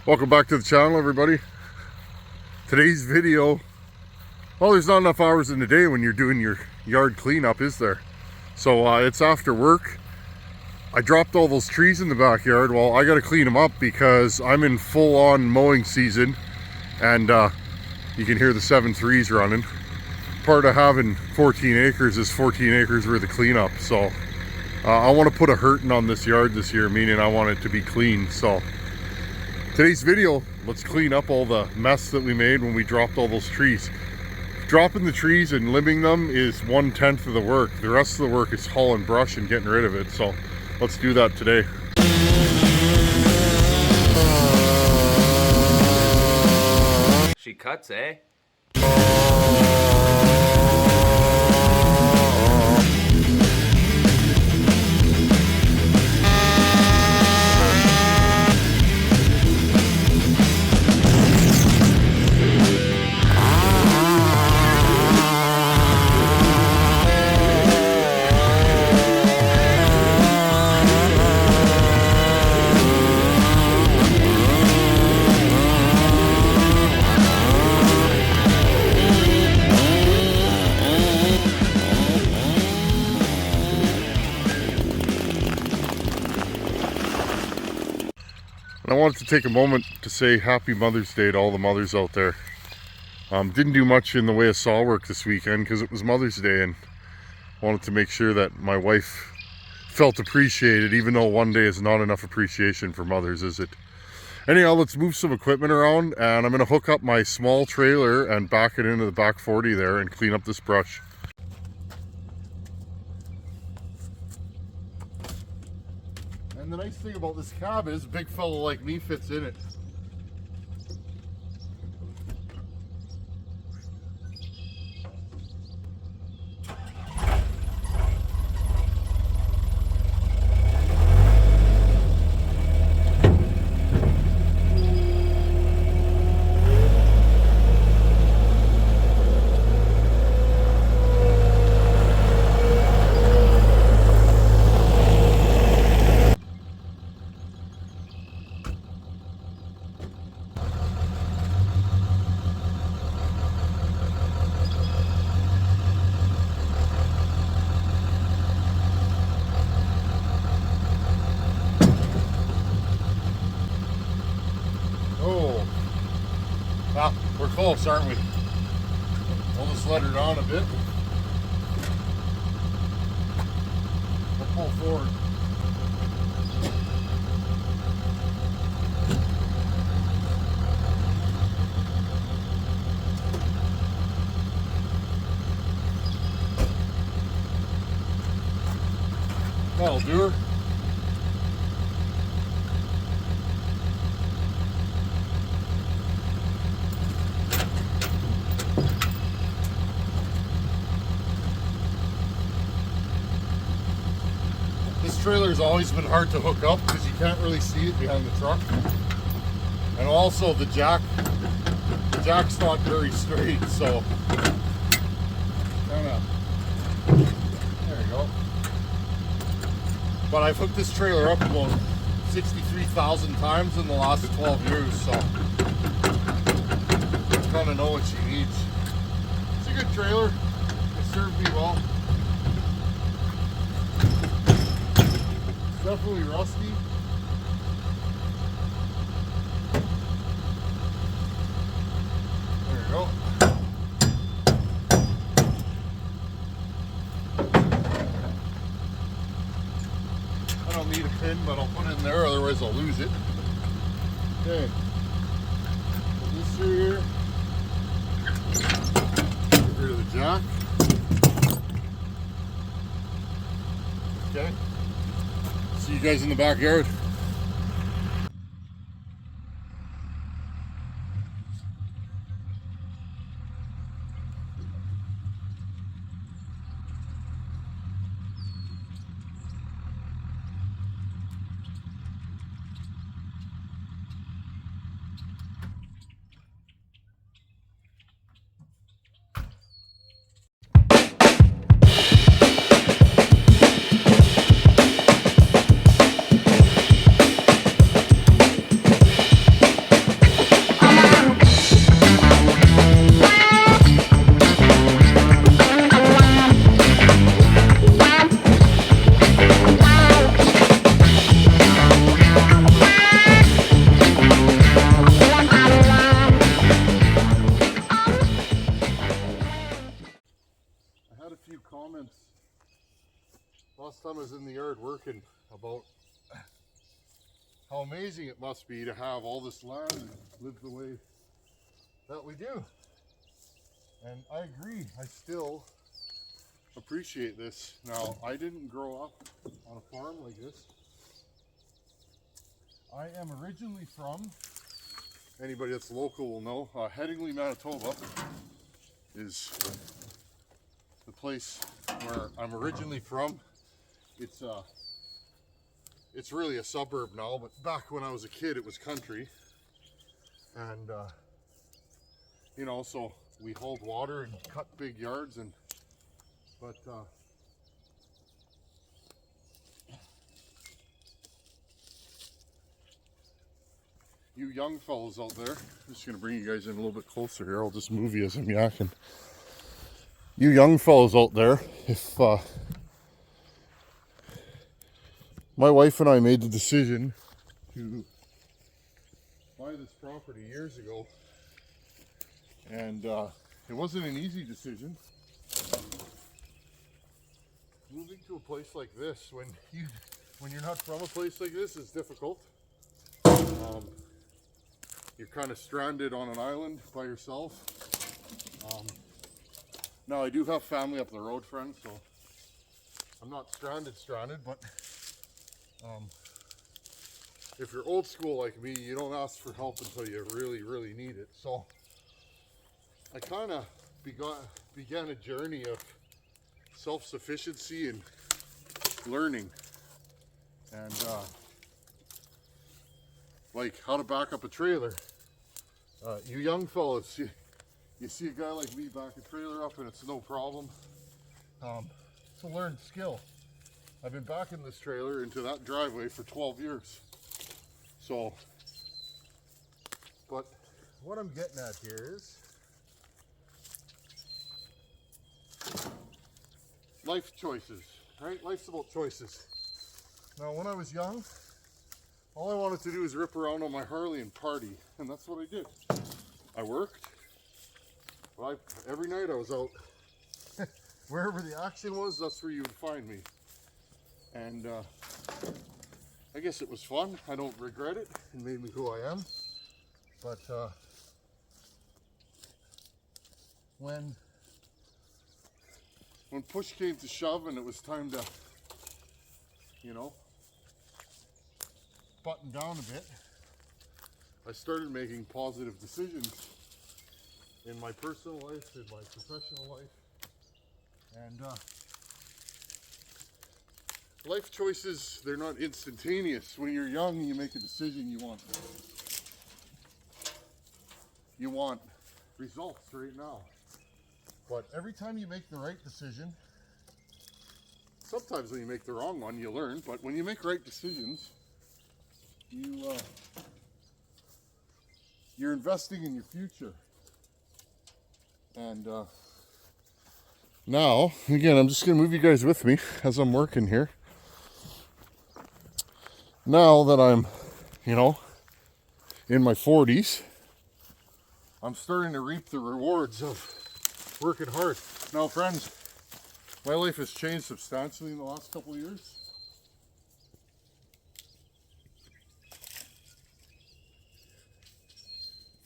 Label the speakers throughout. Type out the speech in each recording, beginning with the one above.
Speaker 1: Welcome back to the channel, everybody. Today's video, well, there's not enough hours in the day when you're doing your yard cleanup, is there? So it's after work. I dropped all those trees in the backyard. Well, I gotta clean them up because I'm in full-on mowing season, and you can hear the 7.3s running. Part of having 14 acres is 14 acres worth of cleanup. So I want to put a hurting on this yard this year, meaning I want it to be clean. So today's video, let's clean up all the mess that we made when we dropped all those trees. Dropping the trees and limbing them is 1/10 of the work. The rest of the work is hauling brush and getting rid of it. So let's do that today.
Speaker 2: She cuts, eh?
Speaker 1: And I wanted to take a moment to say Happy Mother's Day to all the mothers out there. Didn't do much in the way of saw work this weekend because it was Mother's Day, and wanted to make sure that my wife felt appreciated, even though one day is not enough appreciation for mothers, is it? Anyhow, let's move some equipment around, and I'm going to hook up my small trailer and back it into the back 40 there and clean up this brush. And the nice thing about this cab is a big fellow like me fits in it. Well, we're close, aren't we? We'll just let her down a bit. We'll pull forward. That'll do her. This trailer's always been hard to hook up because you can't really see it behind the truck. And also the jack's not very straight, so kinda, there you go. But I've hooked this trailer up about 63,000 times in the last 12 years, so I kinda know what she needs. It's a good trailer. It served me well. Definitely rusty. There you go. I don't need a pin, but I'll put it in there, otherwise I'll lose it. Okay. Put this through here. Get rid of the jack. Okay. See you guys in the backyard. time I was in the yard working about how amazing it must be to have all this land and live the way that we do. And I agree, I still appreciate this. Now, I didn't grow up on a farm like this. I am originally from, anybody that's local will know, Headingley, Manitoba is the place where I'm originally from. It's really a suburb now, but back when I was a kid, it was country. And, you know, so we hauled water and cut big yards, but you young fellows out there, I'm just gonna bring you guys in a little bit closer here. I'll just move you as I'm yakking. You young fellows out there, if my wife and I made the decision to buy this property years ago, and it wasn't an easy decision. Moving to a place like this when you're not from a place like this is difficult. You're kind of stranded on an island by yourself. Now I do have family up the road, friends, so I'm not stranded, but if you're old school like me, you don't ask for help until you really need it. So I kind of began a journey of self-sufficiency and learning, and like how to back up a trailer. You young fellas, you see a guy like me back a trailer up and it's no problem. It's a learned skill. I've been backing this trailer into that driveway for 12 years. So, but what I'm getting at here is life choices, right? Life's about choices. Now, when I was young, all I wanted to do was rip around on my Harley and party, and that's what I did. I worked, but every night I was out. Wherever the action was, that's where you would find me. And I guess it was fun. I don't regret it. It made me who I am. But when push came to shove and it was time to, you know, button down a bit, I started making positive decisions in my personal life, in my professional life. And life choices, they're not instantaneous. When you're young, you make a decision, you want results right now. But every time you make the right decision, sometimes when you make the wrong one, you learn, but when you make right decisions, you're investing in your future. And now, again, I'm just going to move you guys with me as I'm working here. Now that I'm, you know, in my 40s, I'm starting to reap the rewards of working hard. Now, friends, my life has changed substantially in the last couple of years.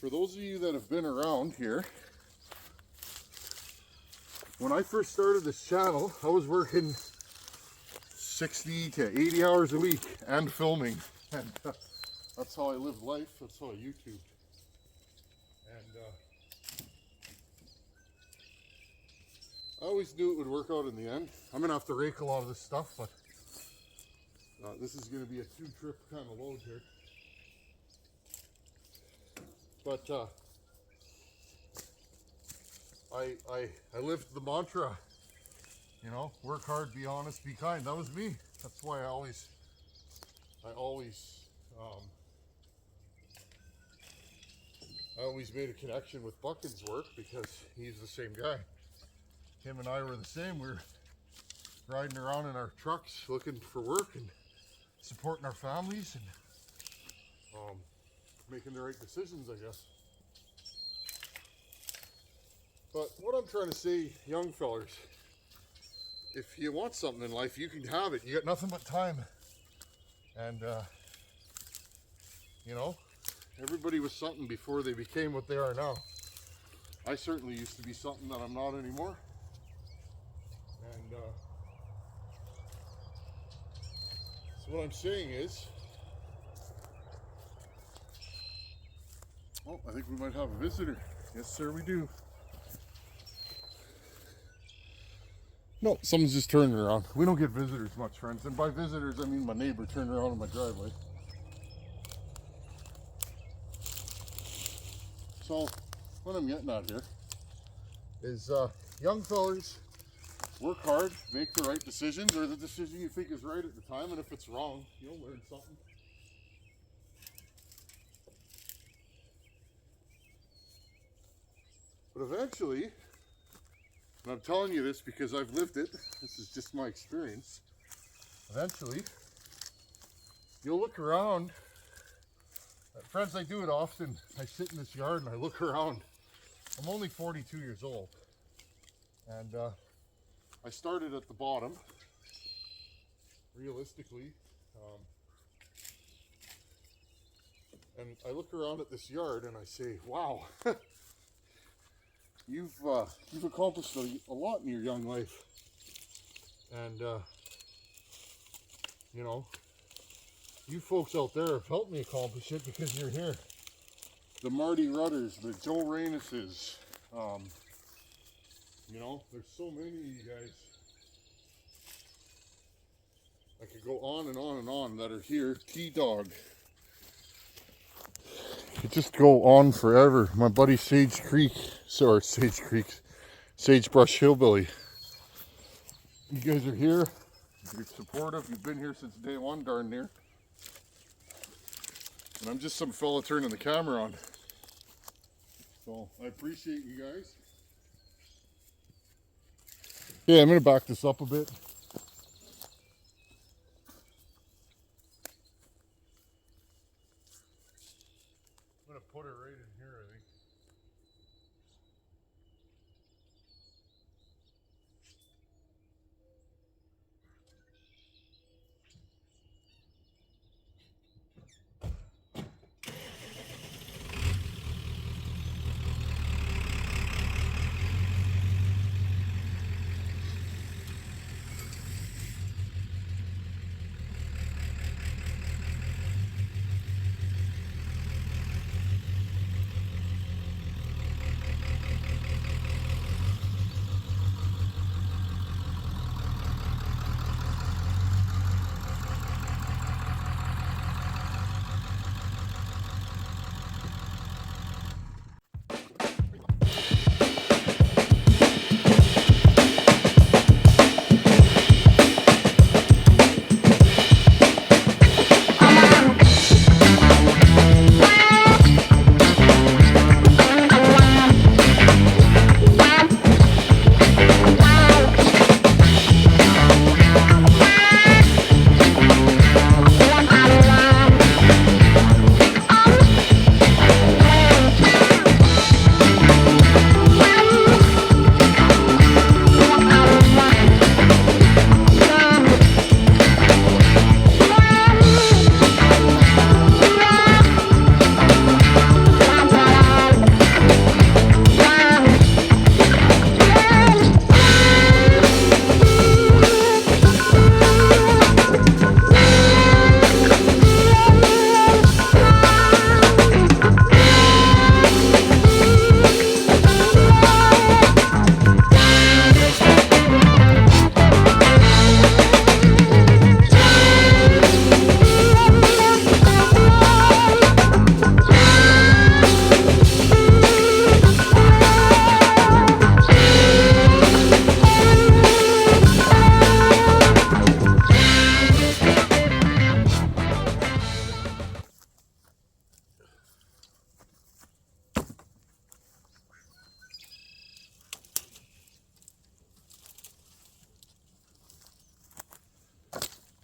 Speaker 1: For those of you that have been around here, when I first started this channel, I was working 60 to 80 hours a week and filming. And that's how I lived life. That's how I YouTubed. And I always knew it would work out in the end. I'm gonna have to rake a lot of this stuff, but this is gonna be a 2-trip kind of load here. But I lived the mantra, you know, work hard, be honest, be kind. That was me. That's why I always made a connection with Buchan's work, because he's the same guy. Him and I were the same. We were riding around in our trucks looking for work and supporting our families and making the right decisions, I guess. But what I'm trying to say, young fellers, if you want something in life, you can have it. You got nothing but time. And, you know, everybody was something before they became what they are now. I certainly used to be something that I'm not anymore. And so what I'm saying is, oh, I think we might have a visitor. Yes, sir, we do. No, someone's just turning around. We don't get visitors much, friends. And by visitors, I mean my neighbor turned around in my driveway. So, what I'm getting at here is young fellas, work hard, make the right decisions, or the decision you think is right at the time, and if it's wrong, you'll learn something. But eventually, and I'm telling you this because I've lived it, this is just my experience, eventually, you'll look around. Friends, I do it often. I sit in this yard and I look around. I'm only 42 years old. And I started at the bottom, realistically. And I look around at this yard and I say, wow, you've accomplished a lot in your young life. And, you know, you folks out there have helped me accomplish it because you're here. The Marty Rudders, the Joe Rainesses, you know, there's so many of you guys. I could go on and on and on that are here. T-Dog. Could just go on forever. My buddy Sagebrush Hillbilly. You guys are here. You're supportive. You've been here since day one, darn near. And I'm just some fella turning the camera on. So I appreciate you guys. Yeah, I'm gonna back this up a bit. I'm gonna put it right in here, I think.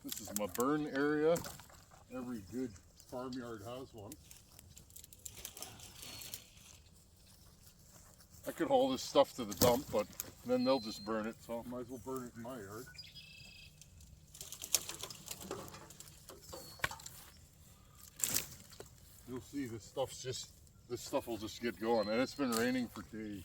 Speaker 1: This is my burn area. Every good farmyard has one. I could haul this stuff to the dump, but then they'll just burn it, so I might as well burn it in my yard. You'll see this stuff will just get going, and it's been raining for days.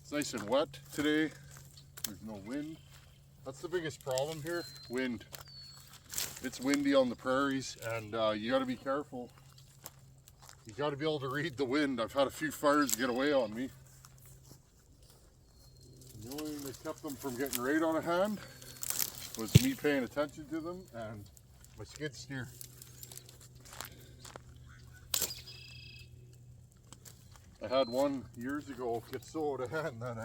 Speaker 1: It's nice and wet today. There's no wind. That's the biggest problem here, wind. It's windy on the prairies, and you got to be careful. You got to be able to read the wind. I've had a few fires get away on me. And the only thing that kept them from getting right on a hand was me paying attention to them and my skid steer. I had one years ago get so out of hand that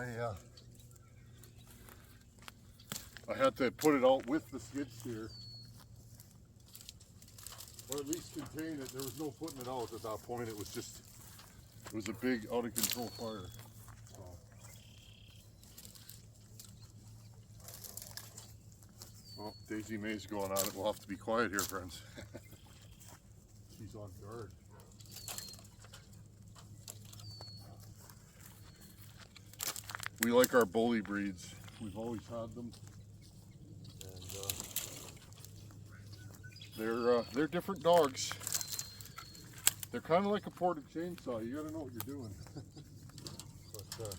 Speaker 1: I had to put it out with the skid steer. Or at least contain it. There was no putting it out at that point. It was a big out of control fire. So. Oh, Daisy May's going on it. We'll have to be quiet here, friends. She's on guard. We like our bully breeds. We've always had them. They're different dogs. They're kind of like a ported chainsaw. You gotta know what you're doing. But,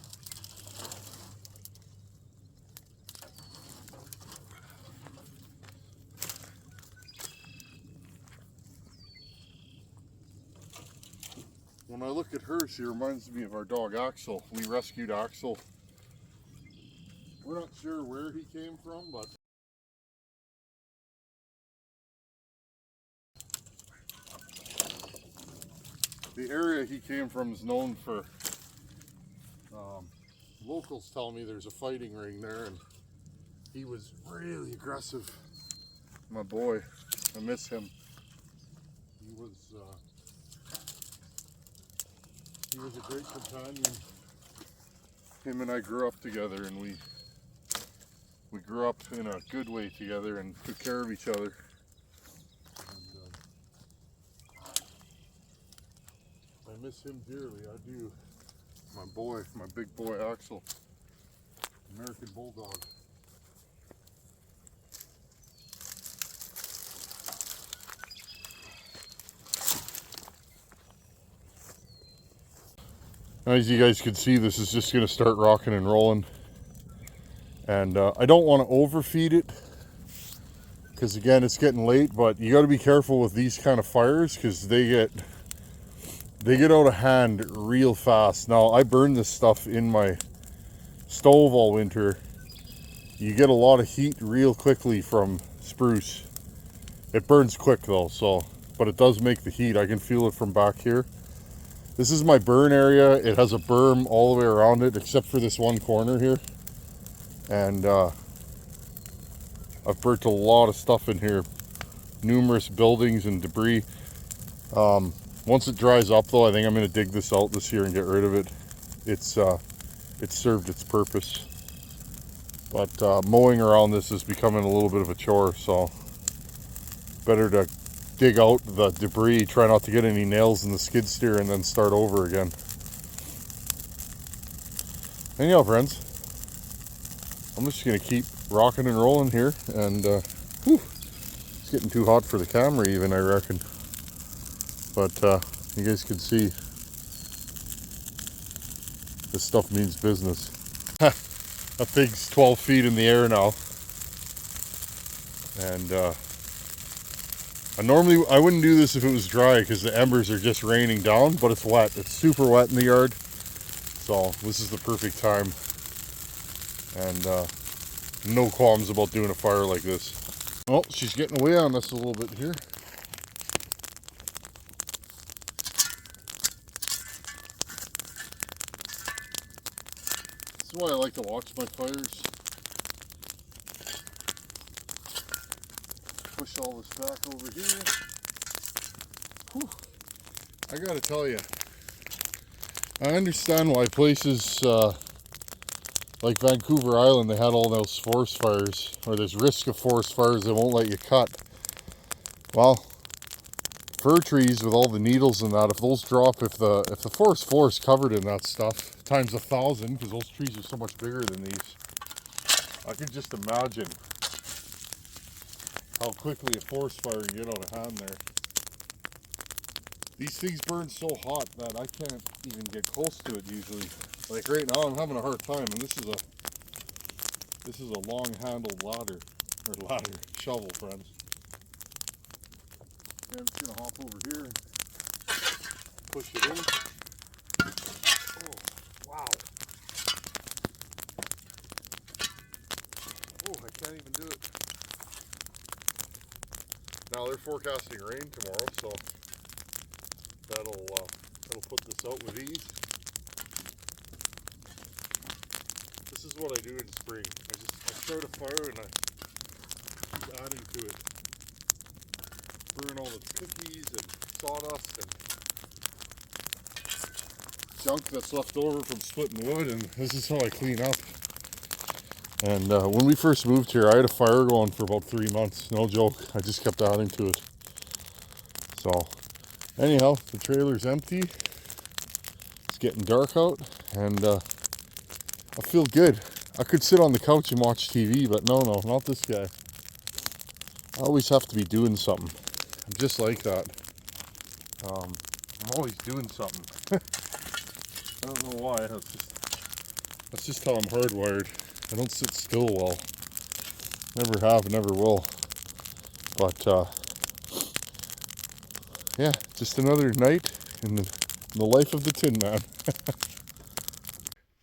Speaker 1: when I look at her, she reminds me of our dog Axel. We rescued Axel. We're not sure where he came from, but the area he came from is known for, locals tell me there's a fighting ring there, and he was really aggressive. My boy, I miss him. He was a great companion. Him and I grew up together, and we grew up in a good way together and took care of each other. I miss him dearly, I do. My boy, my big boy Axel, American Bulldog. As you guys can see, this is just going to start rocking and rolling. And I don't want to overfeed it, because again, it's getting late, but you got to be careful with these kind of fires, because they get out of hand real fast. Now, I burn this stuff in my stove all winter. You get a lot of heat real quickly from spruce. It burns quick though, so, but it does make the heat. I can feel it from back here. This is my burn area. It has a berm all the way around it, except for this one corner here. And I've burnt a lot of stuff in here. Numerous buildings and debris. Once it dries up though, I think I'm going to dig this out this year and get rid of it. It's served its purpose. But mowing around this is becoming a little bit of a chore, so better to dig out the debris, try not to get any nails in the skid steer, and then start over again. Anyhow, friends, I'm just going to keep rocking and rolling here, and it's getting too hot for the camera even, I reckon. But you guys can see this stuff means business. That thing's 12 feet in the air now. And I wouldn't do this if it was dry, because the embers are just raining down, but it's wet. It's super wet in the yard. So this is the perfect time. And no qualms about doing a fire like this. Oh, she's getting away on us a little bit here. This is why I like to watch my fires. Push all this back over here. Whew. I gotta tell you, I understand why places like Vancouver Island, they had all those forest fires, or there's risk of forest fires that won't let you cut. Well, fir trees with all the needles and that, if those drop, if the forest floor is covered in that stuff, times 1,000, because those trees are so much bigger than these, I can just imagine how quickly a forest fire can get out of hand there. These things burn so hot that I can't even get close to it usually. Like right now I'm having a hard time, and this is a long-handled shovel, friends. And I'm just gonna hop over here and push it in. Oh, wow. Oh, I can't even do it. Now they're forecasting rain tomorrow, so that'll put this out with ease. This is what I do in spring. I start a fire and I keep adding to it. Burn all the cookies and sawdust and junk that's left over from splitting wood, and this is how I clean up. And when we first moved here, I had a fire going for about 3 months. No joke. I just kept adding to it. So, anyhow, the trailer's empty. It's getting dark out, and I feel good. I could sit on the couch and watch TV, but no, not this guy. I always have to be doing something. I'm just like that. I'm always doing something. I don't know why. That's just how I'm hardwired. I don't sit still well. Never have, never will. But yeah, just another night in the life of the Tin Man.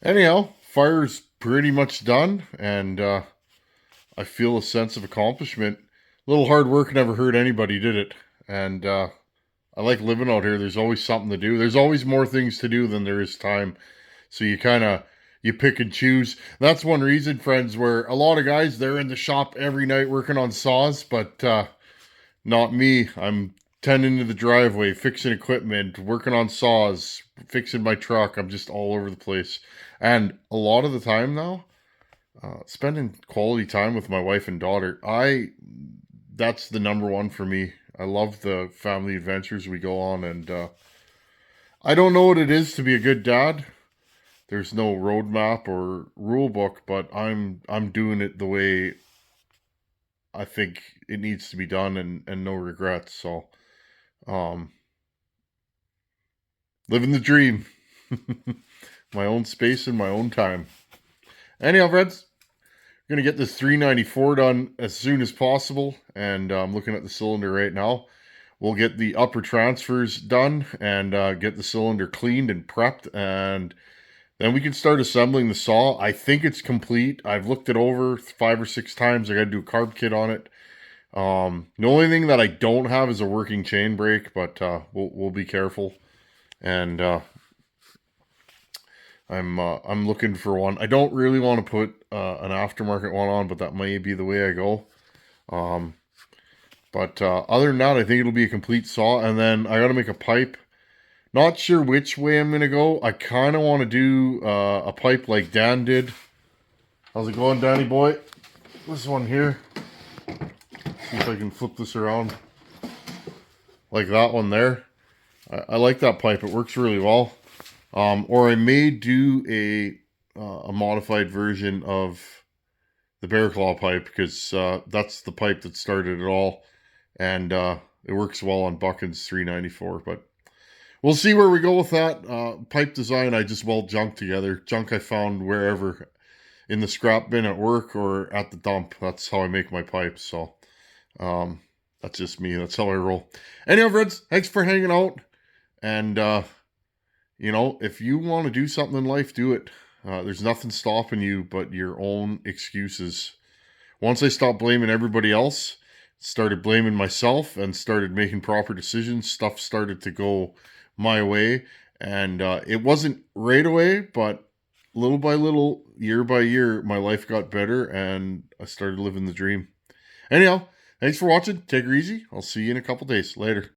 Speaker 1: Anyhow, fire's pretty much done, and I feel a sense of accomplishment. A little hard work never hurt anybody, did it? And I like living out here. There's always something to do. There's always more things to do than there is time. So you pick and choose. That's one reason, friends, where a lot of guys, they're in the shop every night working on saws, but not me. I'm tending to the driveway, fixing equipment, working on saws, fixing my truck. I'm just all over the place. And a lot of the time now, spending quality time with my wife and daughter, that's the number one for me. I love the family adventures we go on, and I don't know what it is to be a good dad. There's no roadmap or rule book, but I'm doing it the way I think it needs to be done, and no regrets. So, living the dream. My own space and my own time. Anyhow, friends, I'm going to get this 394 done as soon as possible, and I'm looking at the cylinder right now. We'll get the upper transfers done and get the cylinder cleaned and prepped, and then we can start assembling the saw. I think it's complete. I've looked it over 5 or 6 times. I got to do a carb kit on it. The only thing that I don't have is a working chain brake, but we'll be careful. And I'm looking for one. I don't really want to put an aftermarket one on, but that may be the way I go. But other than that, I think it'll be a complete saw. And then I got to make a pipe. Not sure which way I'm going to go. I kind of want to do a pipe like Dan did. How's it going, Danny boy? This one here. See if I can flip this around. Like that one there. I like that pipe. It works really well. Or I may do a modified version of the Bear Claw pipe, because that's the pipe that started it all. And it works well on Buchan's 394. But we'll see where we go with that. Pipe design, I just weld junk together. Junk I found wherever, in the scrap bin at work or at the dump. That's how I make my pipes. So that's just me. That's how I roll. Anyhow, friends, thanks for hanging out. And you know, if you want to do something in life, do it. There's nothing stopping you but your own excuses. Once I stopped blaming everybody else, started blaming myself, and started making proper decisions, stuff started to go my way. And it wasn't right away, but little by little, year by year, my life got better, and I started living the dream. Anyhow, thanks for watching. Take her easy. I'll see you in a couple days. Later.